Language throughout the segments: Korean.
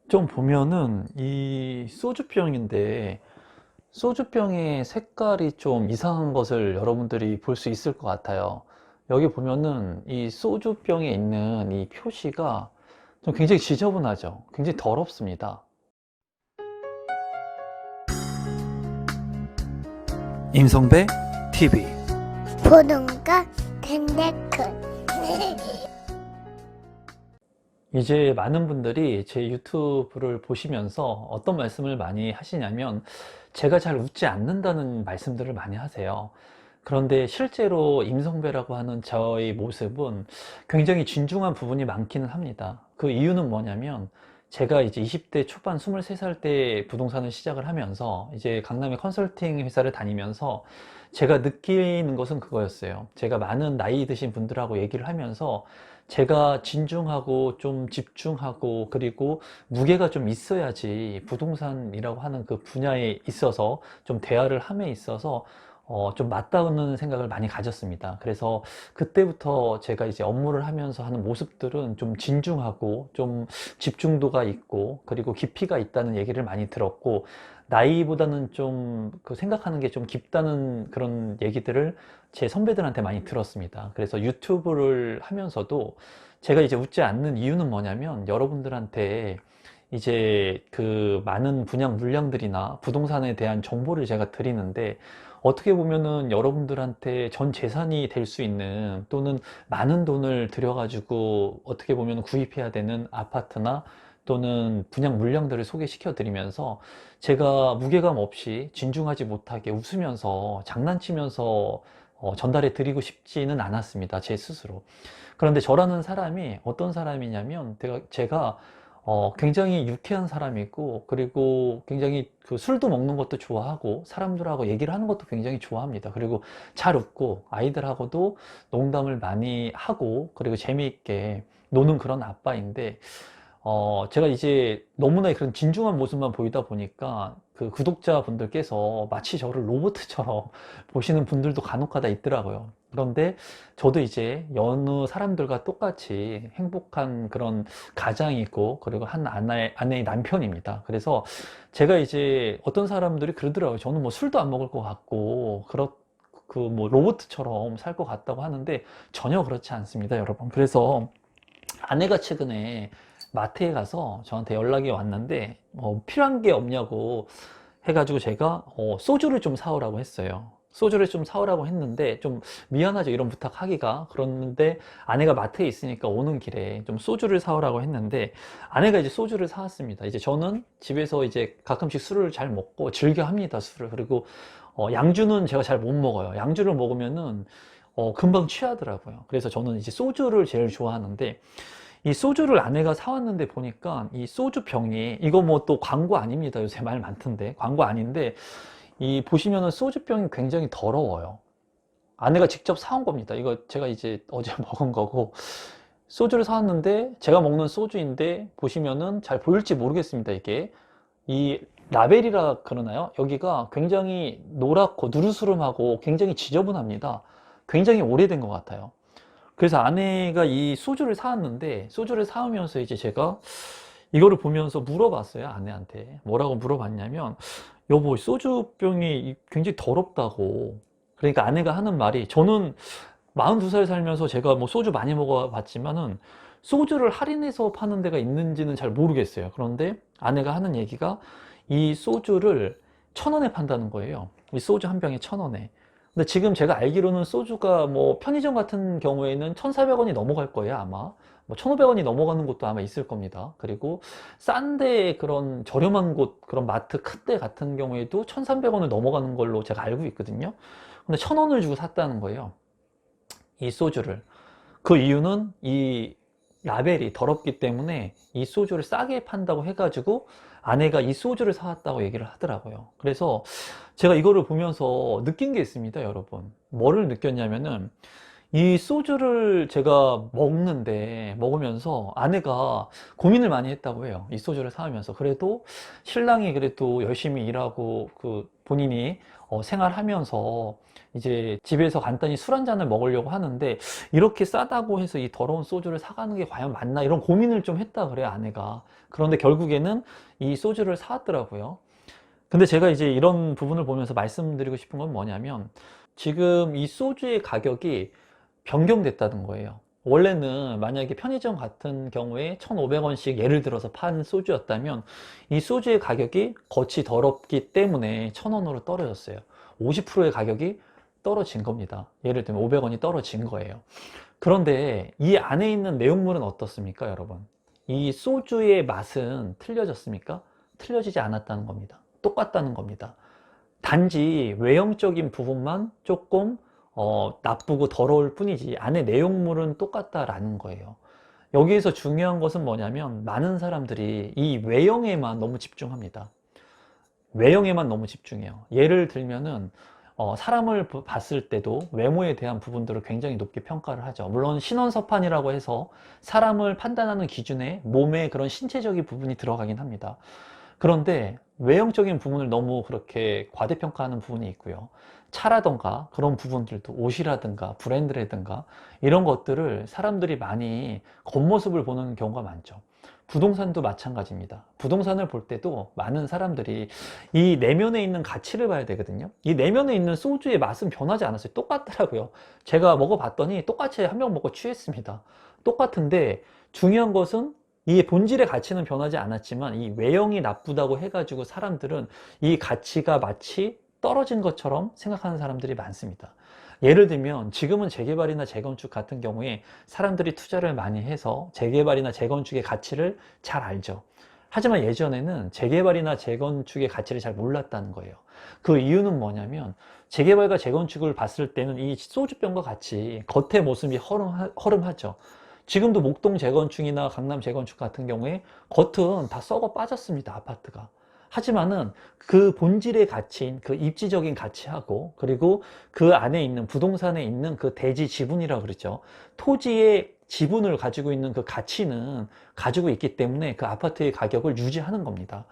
좀 보면은 이 소주병인데 소주병의 색깔이 좀 이상한 것을 여러분들이 볼 수 있을 것 같아요. 여기 보면은 이 소주병에 있는 이 표시가 좀 굉장히 지저분하죠. 굉장히 더럽습니다. 임성배 TV. 보는가 댕댕큰 이제 많은 분들이 제 유튜브를 보시면서 어떤 말씀을 많이 하시냐면 제가 잘 웃지 않는다는 말씀들을 많이 하세요. 그런데 실제로 임성배라고 하는 저의 모습은 굉장히 진중한 부분이 많기는 합니다. 그 이유는 뭐냐면 제가 이제 20대 초반 23살 때 부동산을 시작을 하면서 이제 강남의 컨설팅 회사를 다니면서 제가 느끼는 것은 그거였어요. 제가 많은 나이 드신 분들하고 얘기를 하면서 제가 진중하고 좀 집중하고 그리고 무게가 좀 있어야지 부동산이라고 하는 그 분야에 있어서 좀 대화를 함에 있어서 좀 맞다는 생각을 많이 가졌습니다. 그래서 그때부터 제가 이제 업무를 하면서 하는 모습들은 좀 진중하고 좀 집중도가 있고 그리고 깊이가 있다는 얘기를 많이 들었고 나이보다는 좀 그 생각하는 게 좀 깊다는 그런 얘기들을 제 선배들한테 많이 들었습니다. 그래서 유튜브를 하면서도 제가 이제 웃지 않는 이유는 뭐냐면 여러분들한테 이제 그 많은 분양 물량들이나 부동산에 대한 정보를 제가 드리는데 어떻게 보면은 여러분들한테 전 재산이 될 수 있는 또는 많은 돈을 들여가지고 어떻게 보면 구입해야 되는 아파트나 또는 분양 물량들을 소개시켜 드리면서 제가 무게감 없이 진중하지 못하게 웃으면서 장난치면서 전달해 드리고 싶지는 않았습니다. 제 스스로. 그런데 저라는 사람이 어떤 사람이냐면 제가 굉장히 유쾌한 사람이고 그리고 굉장히 그 술도 먹는 것도 좋아하고 사람들하고 얘기를 하는 것도 굉장히 좋아합니다. 그리고 잘 웃고 아이들하고도 농담을 많이 하고 그리고 재미있게 노는 그런 아빠인데 제가 이제 너무나 그런 진중한 모습만 보이다 보니까 그 구독자분들께서 마치 저를 로봇처럼 보시는 분들도 간혹가다 있더라고요. 그런데 저도 이제 여느 사람들과 똑같이 행복한 그런 가장이 있고 그리고 한 아내의 남편입니다. 그래서 제가 이제 어떤 사람들이 그러더라고요. 저는 뭐 술도 안 먹을 것 같고 그 뭐 로봇처럼 살 것 같다고 하는데 전혀 그렇지 않습니다, 여러분. 그래서 아내가 최근에 마트에 가서 저한테 연락이 왔는데 필요한 게 없냐고 해가지고 제가 소주를 좀 사오라고 했어요. 소주를 좀 사오라고 했는데 좀 미안하죠, 이런 부탁하기가. 그런데 아내가 마트에 있으니까 오는 길에 좀 소주를 사오라고 했는데 아내가 이제 소주를 사왔습니다. 이제 저는 집에서 이제 가끔씩 술을 잘 먹고 즐겨 합니다, 술을. 그리고 양주는 제가 잘 못 먹어요. 양주를 먹으면은 금방 취하더라고요. 그래서 저는 이제 소주를 제일 좋아하는데 이 소주를 아내가 사왔는데 보니까 이 소주 병이 이거 뭐 또 광고 아닙니다. 요새 말 많던데 광고 아닌데 이 보시면은 소주 병이 굉장히 더러워요. 아내가 직접 사온 겁니다. 이거 제가 이제 어제 먹은 거고 소주를 사왔는데 제가 먹는 소주인데 보시면은 잘 보일지 모르겠습니다. 이게 이 라벨이라 그러나요? 여기가 굉장히 노랗고 누르스름하고 굉장히 지저분합니다. 굉장히 오래된 것 같아요. 그래서 아내가 이 소주를 사왔는데 소주를 사오면서 이제 제가 이거를 보면서 물어봤어요, 아내한테. 뭐라고 물어봤냐면 여보, 소주병이 굉장히 더럽다고. 그러니까 아내가 하는 말이, 저는 42살 살면서 제가 뭐 소주 많이 먹어봤지만은 소주를 할인해서 파는 데가 있는지는 잘 모르겠어요. 그런데 아내가 하는 얘기가 이 소주를 1,000원에 판다는 거예요. 이 소주 한 병에 1,000원에. 근데 지금 제가 알기로는 소주가 뭐 편의점 같은 경우에는 1,400원이 넘어갈 거예요, 아마. 뭐 1,500원이 넘어가는 곳도 아마 있을 겁니다. 그리고 싼데 그런 저렴한 곳, 그런 마트 큰 데 같은 경우에도 1,300원을 넘어가는 걸로 제가 알고 있거든요. 근데 1,000원을 주고 샀다는 거예요, 이 소주를. 그 이유는 이 라벨이 더럽기 때문에 이 소주를 싸게 판다고 해가지고 아내가 이 소주를 사왔다고 얘기를 하더라고요. 그래서 제가 이거를 보면서 느낀 게 있습니다, 여러분. 뭐를 느꼈냐면은 이 소주를 제가 먹으면서 아내가 고민을 많이 했다고 해요. 이 소주를 사오면서. 그래도 신랑이 그래도 열심히 일하고 그 본인이 생활하면서 이제 집에서 간단히 술 한 잔을 먹으려고 하는데 이렇게 싸다고 해서 이 더러운 소주를 사가는 게 과연 맞나 이런 고민을 좀 했다 그래요, 아내가. 그런데 결국에는 이 소주를 사왔더라고요. 근데 제가 이제 이런 부분을 보면서 말씀드리고 싶은 건 뭐냐면 지금 이 소주의 가격이 변경됐다는 거예요. 원래는 만약에 편의점 같은 경우에 1,500원씩 예를 들어서 판 소주였다면 이 소주의 가격이 겉이 더럽기 때문에 1,000원으로 떨어졌어요. 50%의 가격이 떨어진 겁니다. 예를 들면 500원이 떨어진 거예요. 그런데 이 안에 있는 내용물은 어떻습니까, 여러분? 이 소주의 맛은 틀려졌습니까? 틀려지지 않았다는 겁니다. 똑같다는 겁니다. 단지 외형적인 부분만 조금 나쁘고 더러울 뿐이지 안에 내용물은 똑같다라는 거예요. 여기에서 중요한 것은 뭐냐면 많은 사람들이 이 외형에만 너무 집중합니다. 외형에만 너무 집중해요. 예를 들면은 사람을 봤을 때도 외모에 대한 부분들을 굉장히 높게 평가를 하죠. 물론 신원서판이라고 해서 사람을 판단하는 기준에 몸의 그런 신체적인 부분이 들어가긴 합니다. 그런데 외형적인 부분을 너무 그렇게 과대평가하는 부분이 있고요. 차라던가 그런 부분들도 옷이라든가 브랜드라든가 이런 것들을 사람들이 많이 겉모습을 보는 경우가 많죠. 부동산도 마찬가지입니다. 부동산을 볼 때도 많은 사람들이 이 내면에 있는 가치를 봐야 되거든요. 이 내면에 있는 소주의 맛은 변하지 않았어요. 똑같더라고요. 제가 먹어봤더니 똑같이 한 병 먹고 취했습니다. 똑같은데 중요한 것은 이 본질의 가치는 변하지 않았지만 이 외형이 나쁘다고 해가지고 사람들은 이 가치가 마치 떨어진 것처럼 생각하는 사람들이 많습니다. 예를 들면 지금은 재개발이나 재건축 같은 경우에 사람들이 투자를 많이 해서 재개발이나 재건축의 가치를 잘 알죠. 하지만 예전에는 재개발이나 재건축의 가치를 잘 몰랐다는 거예요. 그 이유는 뭐냐면 재개발과 재건축을 봤을 때는 이 소주병과 같이 겉의 모습이 허름하죠. 지금도 목동 재건축이나 강남 재건축 같은 경우에 겉은 다 썩어 빠졌습니다, 아파트가. 하지만은 그 본질의 가치인 그 입지적인 가치하고 그리고 그 안에 있는 부동산에 있는 그 대지 지분이라고 그러죠. 토지의 지분을 가지고 있는 그 가치는 가지고 있기 때문에 그 아파트의 가격을 유지하는 겁니다.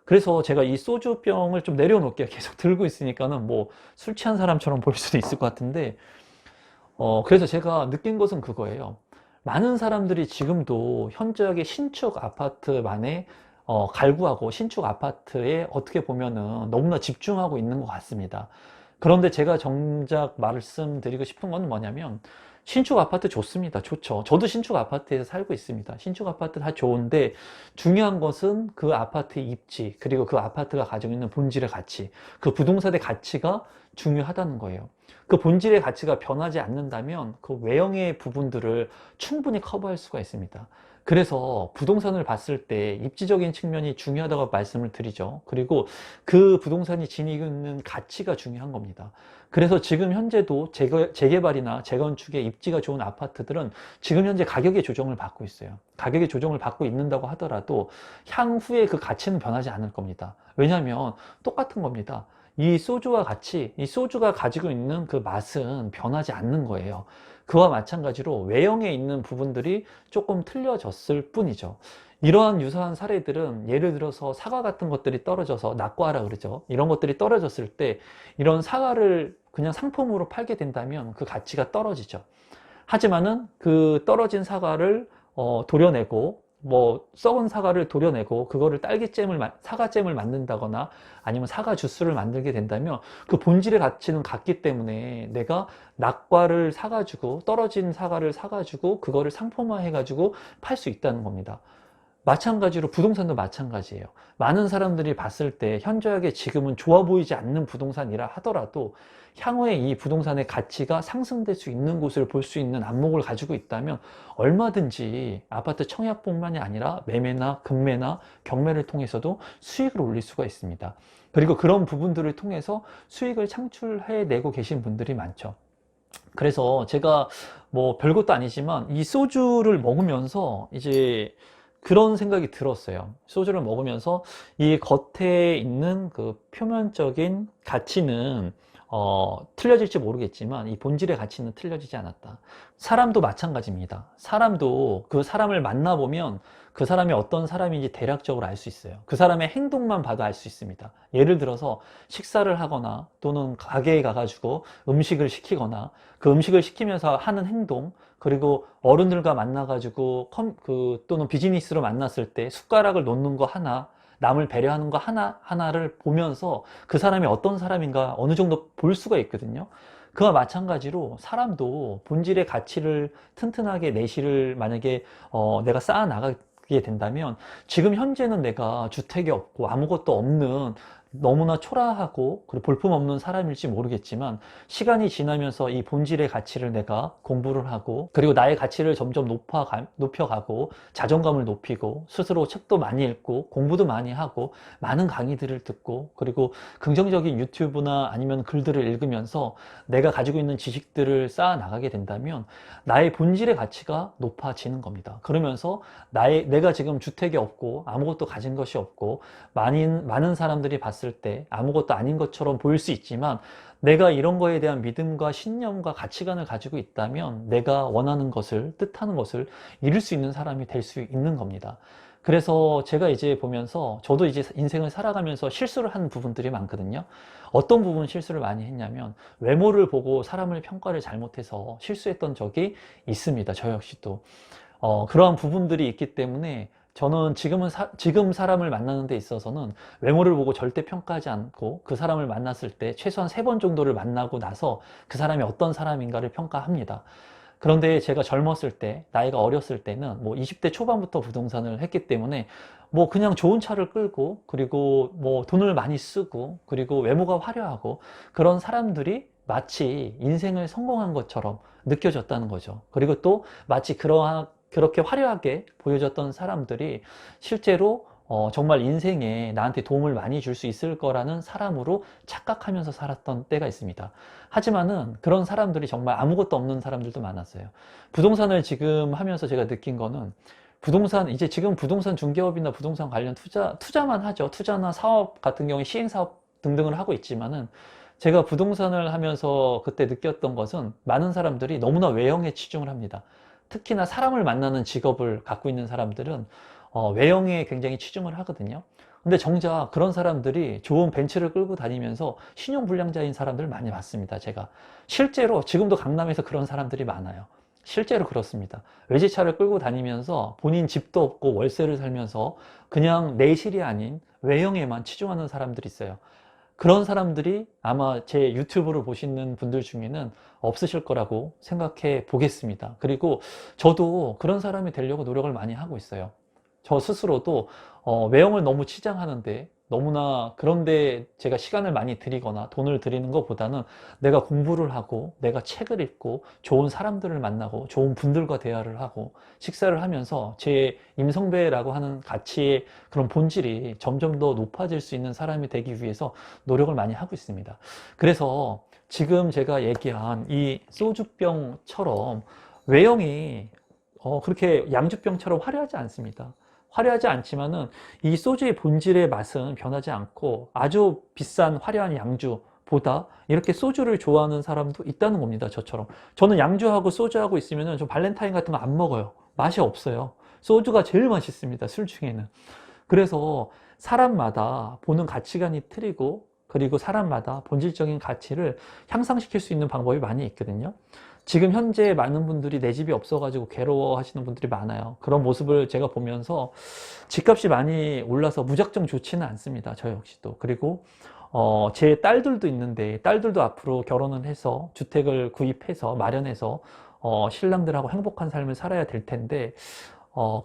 그래서 제가 이 소주병을 좀 내려놓을게요. 계속 들고 있으니까는 뭐 술 취한 사람처럼 보일 수도 있을 것 같은데, 그래서 제가 느낀 것은 그거예요. 많은 사람들이 지금도 현저하게 신축 아파트만에 갈구하고 신축 아파트에 어떻게 보면은 너무나 집중하고 있는 것 같습니다. 그런데 제가 정작 말씀드리고 싶은 건 뭐냐면 신축 아파트 좋습니다. 좋죠. 저도 신축 아파트에서 살고 있습니다. 신축 아파트 다 좋은데 중요한 것은 그 아파트의 입지 그리고 그 아파트가 가지고 있는 본질의 가치, 그 부동산의 가치가 중요하다는 거예요. 그 본질의 가치가 변하지 않는다면 그 외형의 부분들을 충분히 커버할 수가 있습니다. 그래서 부동산을 봤을 때 입지적인 측면이 중요하다고 말씀을 드리죠. 그리고 그 부동산이 지니고 있는 가치가 중요한 겁니다. 그래서 지금 현재도 재개발이나 재건축의 입지가 좋은 아파트들은 지금 현재 가격의 조정을 받고 있어요. 가격의 조정을 받고 있는다고 하더라도 향후에 그 가치는 변하지 않을 겁니다. 왜냐하면 똑같은 겁니다. 이 소주와 같이 이 소주가 가지고 있는 그 맛은 변하지 않는 거예요. 그와 마찬가지로 외형에 있는 부분들이 조금 틀려졌을 뿐이죠. 이러한 유사한 사례들은 예를 들어서 사과 같은 것들이 떨어져서 낙과라 그러죠. 이런 것들이 떨어졌을 때 이런 사과를 그냥 상품으로 팔게 된다면 그 가치가 떨어지죠. 하지만은 그 떨어진 사과를 도려내고 뭐 썩은 사과를 도려내고 그거를 사과잼을 만든다거나 아니면 사과 주스를 만들게 된다면 그 본질의 가치는 같기 때문에 내가 낙과를 사가지고 떨어진 사과를 사가지고 그거를 상품화 해가지고 팔 수 있다는 겁니다. 마찬가지로 부동산도 마찬가지예요. 많은 사람들이 봤을 때 현저하게 지금은 좋아 보이지 않는 부동산이라 하더라도 향후에 이 부동산의 가치가 상승될 수 있는 곳을 볼 수 있는 안목을 가지고 있다면 얼마든지 아파트 청약뿐만이 아니라 매매나 급매나 경매를 통해서도 수익을 올릴 수가 있습니다. 그리고 그런 부분들을 통해서 수익을 창출해내고 계신 분들이 많죠. 그래서 제가 뭐 별것도 아니지만 이 소주를 먹으면서 이제 그런 생각이 들었어요. 소주를 먹으면서 이 겉에 있는 그 표면적인 가치는 틀려질지 모르겠지만 이 본질의 가치는 틀려지지 않았다. 사람도 마찬가지입니다. 사람도 그 사람을 만나보면 그 사람이 어떤 사람인지 대략적으로 알 수 있어요. 그 사람의 행동만 봐도 알 수 있습니다. 예를 들어서 식사를 하거나 또는 가게에 가가지고 음식을 시키거나 그 음식을 시키면서 하는 행동, 그리고 어른들과 만나가지고 또는 비즈니스로 만났을 때 숟가락을 놓는 거 하나, 남을 배려하는 거 하나를 보면서 그 사람이 어떤 사람인가 어느 정도 볼 수가 있거든요. 그와 마찬가지로 사람도 본질의 가치를 튼튼하게 내실을 만약에 내가 쌓아 나가게 된다면, 지금 현재는 내가 주택이 없고 아무것도 없는 너무나 초라하고 그리고 볼품없는 사람일지 모르겠지만, 시간이 지나면서 이 본질의 가치를 내가 공부를 하고 그리고 나의 가치를 점점 높여가고 자존감을 높이고 스스로 책도 많이 읽고 공부도 많이 하고 많은 강의들을 듣고 그리고 긍정적인 유튜브나 아니면 글들을 읽으면서 내가 가지고 있는 지식들을 쌓아 나가게 된다면 나의 본질의 가치가 높아지는 겁니다. 그러면서 내가 지금 주택이 없고 아무것도 가진 것이 없고 많은 사람들이 봤을 때 아무것도 아닌 것처럼 보일 수 있지만, 내가 이런 거에 대한 믿음과 신념과 가치관을 가지고 있다면 내가 원하는 것을, 뜻하는 것을 이룰 수 있는 사람이 될 수 있는 겁니다. 그래서 제가 이제 보면서 저도 이제 인생을 살아가면서 실수를 한 부분들이 많거든요. 어떤 부분 실수를 많이 했냐면, 외모를 보고 사람을 평가를 잘못해서 실수했던 적이 있습니다. 저 역시도 그러한 부분들이 있기 때문에 저는 지금 사람을 만나는 데 있어서는 외모를 보고 절대 평가하지 않고, 그 사람을 만났을 때 최소한 3번 정도를 만나고 나서 그 사람이 어떤 사람인가를 평가합니다. 그런데 제가 젊었을 때, 나이가 어렸을 때는 뭐 20대 초반부터 부동산을 했기 때문에 뭐 그냥 좋은 차를 끌고 그리고 뭐 돈을 많이 쓰고 그리고 외모가 화려하고 그런 사람들이 마치 인생을 성공한 것처럼 느껴졌다는 거죠. 그리고 또 마치 그렇게 화려하게 보여졌던 사람들이 실제로 정말 인생에 나한테 도움을 많이 줄 수 있을 거라는 사람으로 착각하면서 살았던 때가 있습니다. 하지만은 그런 사람들이 정말 아무것도 없는 사람들도 많았어요. 부동산을 지금 하면서 제가 느낀 거는, 이제 지금 부동산 중개업이나 부동산 관련 투자만 하죠. 투자나 사업 같은 경우에 시행사업 등등을 하고 있지만은, 제가 부동산을 하면서 그때 느꼈던 것은 많은 사람들이 너무나 외형에 치중을 합니다. 특히나 사람을 만나는 직업을 갖고 있는 사람들은 외형에 굉장히 치중을 하거든요. 근데 정작 그런 사람들이 좋은 벤츠를 끌고 다니면서 신용불량자인 사람들을 많이 봤습니다. 제가 실제로 지금도 강남에서 그런 사람들이 많아요. 실제로 그렇습니다. 외제차를 끌고 다니면서 본인 집도 없고 월세를 살면서 그냥 내실이 아닌 외형에만 치중하는 사람들이 있어요. 그런 사람들이 아마 제 유튜브를 보시는 분들 중에는 없으실 거라고 생각해 보겠습니다. 그리고 저도 그런 사람이 되려고 노력을 많이 하고 있어요. 저 스스로도 외형을 너무 치장하는데, 너무나 그런데 제가 시간을 많이 들이거나 돈을 들이는 것보다는 내가 공부를 하고 내가 책을 읽고 좋은 사람들을 만나고 좋은 분들과 대화를 하고 식사를 하면서 제 임성배라고 하는 가치의 그런 본질이 점점 더 높아질 수 있는 사람이 되기 위해서 노력을 많이 하고 있습니다. 그래서 지금 제가 얘기한 이 소주병처럼 외형이 그렇게 양주병처럼 화려하지 않습니다. 화려하지 않지만은 이 소주의 본질의 맛은 변하지 않고, 아주 비싼 화려한 양주보다 이렇게 소주를 좋아하는 사람도 있다는 겁니다. 저처럼. 저는 양주하고 소주하고 있으면은 저 발렌타인 같은 거 안 먹어요. 맛이 없어요. 소주가 제일 맛있습니다. 술 중에는. 그래서 사람마다 보는 가치관이 틀리고, 그리고 사람마다 본질적인 가치를 향상시킬 수 있는 방법이 많이 있거든요. 지금 현재 많은 분들이 내 집이 없어가지고 괴로워하시는 분들이 많아요. 그런 모습을 제가 보면서 집값이 많이 올라서 무작정 좋지는 않습니다. 저 역시도. 그리고 제 딸들도 있는데, 딸들도 앞으로 결혼을 해서 주택을 구입해서 마련해서 신랑들하고 행복한 삶을 살아야 될 텐데,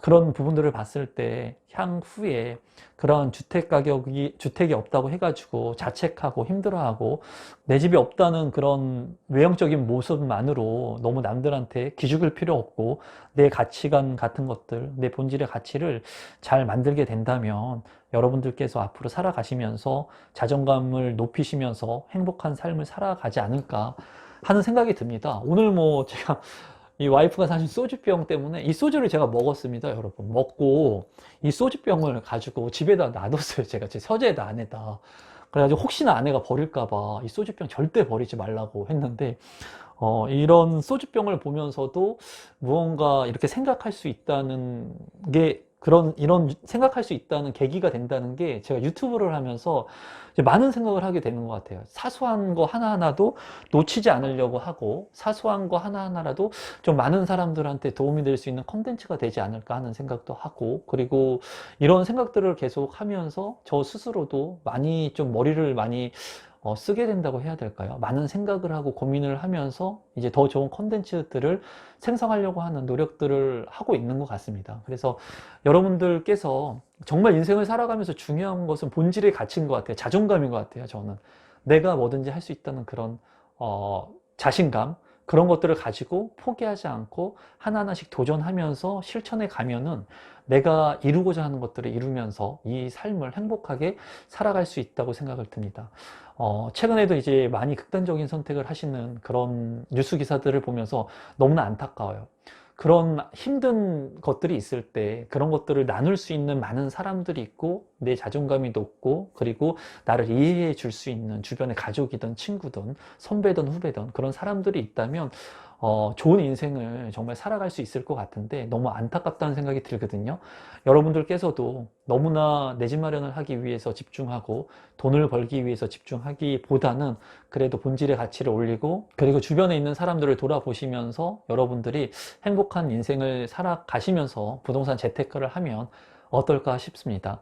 그런 부분들을 봤을 때 향후에 그런 주택이 없다고 해가지고 자책하고 힘들어하고 내 집이 없다는 그런 외형적인 모습만으로 너무 남들한테 기죽을 필요 없고, 내 가치관 같은 것들, 내 본질의 가치를 잘 만들게 된다면 여러분들께서 앞으로 살아가시면서 자존감을 높이시면서 행복한 삶을 살아가지 않을까 하는 생각이 듭니다. 오늘 뭐 제가 이 와이프가 사신 소주병 때문에 이 소주를 제가 먹었습니다, 여러분. 먹고 이 소주병을 가지고 집에다 놔뒀어요. 제가 제 서재에다, 안에다. 그래가지고 혹시나 아내가 버릴까봐 이 소주병 절대 버리지 말라고 했는데, 이런 소주병을 보면서도 무언가 이렇게 생각할 수 있다는 게 이런 생각할 수 있다는 계기가 된다는 게 제가 유튜브를 하면서 이제 많은 생각을 하게 되는 것 같아요. 사소한 거 하나하나도 놓치지 않으려고 하고, 사소한 거 하나하나라도 좀 많은 사람들한테 도움이 될 수 있는 콘텐츠가 되지 않을까 하는 생각도 하고, 그리고 이런 생각들을 계속 하면서 저 스스로도 많이 좀 머리를 많이 쓰게 된다고 해야 될까요? 많은 생각을 하고 고민을 하면서 이제 더 좋은 콘텐츠들을 생성하려고 하는 노력들을 하고 있는 것 같습니다. 그래서 여러분들께서 정말 인생을 살아가면서 중요한 것은 본질의 가치인 것 같아요. 자존감인 것 같아요. 저는 내가 뭐든지 할 수 있다는 그런 자신감, 그런 것들을 가지고 포기하지 않고 하나하나씩 도전하면서 실천해 가면은 내가 이루고자 하는 것들을 이루면서 이 삶을 행복하게 살아갈 수 있다고 생각을 듭니다. 최근에도 이제 많이 극단적인 선택을 하시는 그런 뉴스 기사들을 보면서 너무나 안타까워요. 그런 힘든 것들이 있을 때 그런 것들을 나눌 수 있는 많은 사람들이 있고, 내 자존감이 높고, 그리고 나를 이해해 줄 수 있는 주변의 가족이든 친구든 선배든 후배든 그런 사람들이 있다면 좋은 인생을 정말 살아갈 수 있을 것 같은데, 너무 안타깝다는 생각이 들거든요. 여러분들께서도 너무나 내 집 마련을 하기 위해서 집중하고 돈을 벌기 위해서 집중하기보다는 그래도 본질의 가치를 올리고, 그리고 주변에 있는 사람들을 돌아보시면서 여러분들이 행복한 인생을 살아가시면서 부동산 재테크를 하면 어떨까 싶습니다.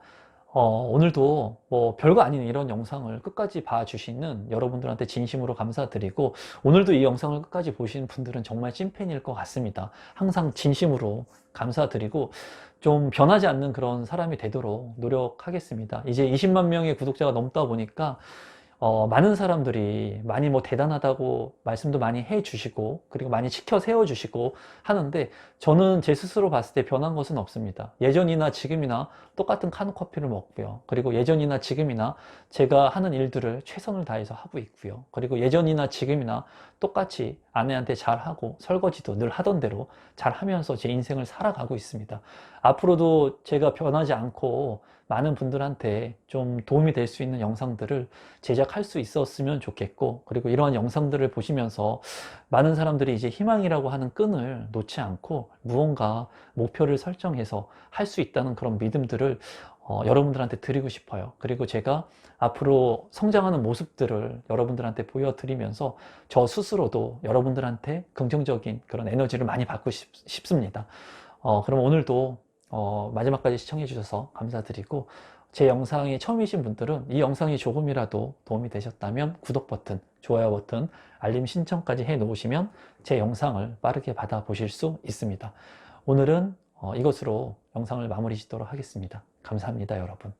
오늘도 뭐 별거 아닌 이런 영상을 끝까지 봐주시는 여러분들한테 진심으로 감사드리고, 오늘도 이 영상을 끝까지 보신 분들은 정말 찐팬일 것 같습니다. 항상 진심으로 감사드리고 좀 변하지 않는 그런 사람이 되도록 노력하겠습니다. 이제 20만 명의 구독자가 넘다 보니까 많은 사람들이 많이 뭐 대단하다고 말씀도 많이 해 주시고, 그리고 많이 지켜 세워 주시고 하는데, 저는 제 스스로 봤을 때 변한 것은 없습니다. 예전이나 지금이나 똑같은 카누 커피를 먹고요. 그리고 예전이나 지금이나 제가 하는 일들을 최선을 다해서 하고 있고요. 그리고 예전이나 지금이나 똑같이 아내한테 잘하고 설거지도 늘 하던 대로 잘 하면서 제 인생을 살아가고 있습니다. 앞으로도 제가 변하지 않고 많은 분들한테 좀 도움이 될 수 있는 영상들을 제작할 수 있었으면 좋겠고, 그리고 이러한 영상들을 보시면서 많은 사람들이 이제 희망이라고 하는 끈을 놓지 않고 무언가 목표를 설정해서 할 수 있다는 그런 믿음들을 여러분들한테 드리고 싶어요. 그리고 제가 앞으로 성장하는 모습들을 여러분들한테 보여드리면서 저 스스로도 여러분들한테 긍정적인 그런 에너지를 많이 받고 싶습니다. 그럼 오늘도 마지막까지 시청해 주셔서 감사드리고, 제 영상이 처음이신 분들은 이 영상이 조금이라도 도움이 되셨다면 구독 버튼, 좋아요 버튼, 알림 신청까지 해 놓으시면 제 영상을 빠르게 받아보실 수 있습니다. 오늘은 이것으로 영상을 마무리 짓도록 하겠습니다. 감사합니다, 여러분.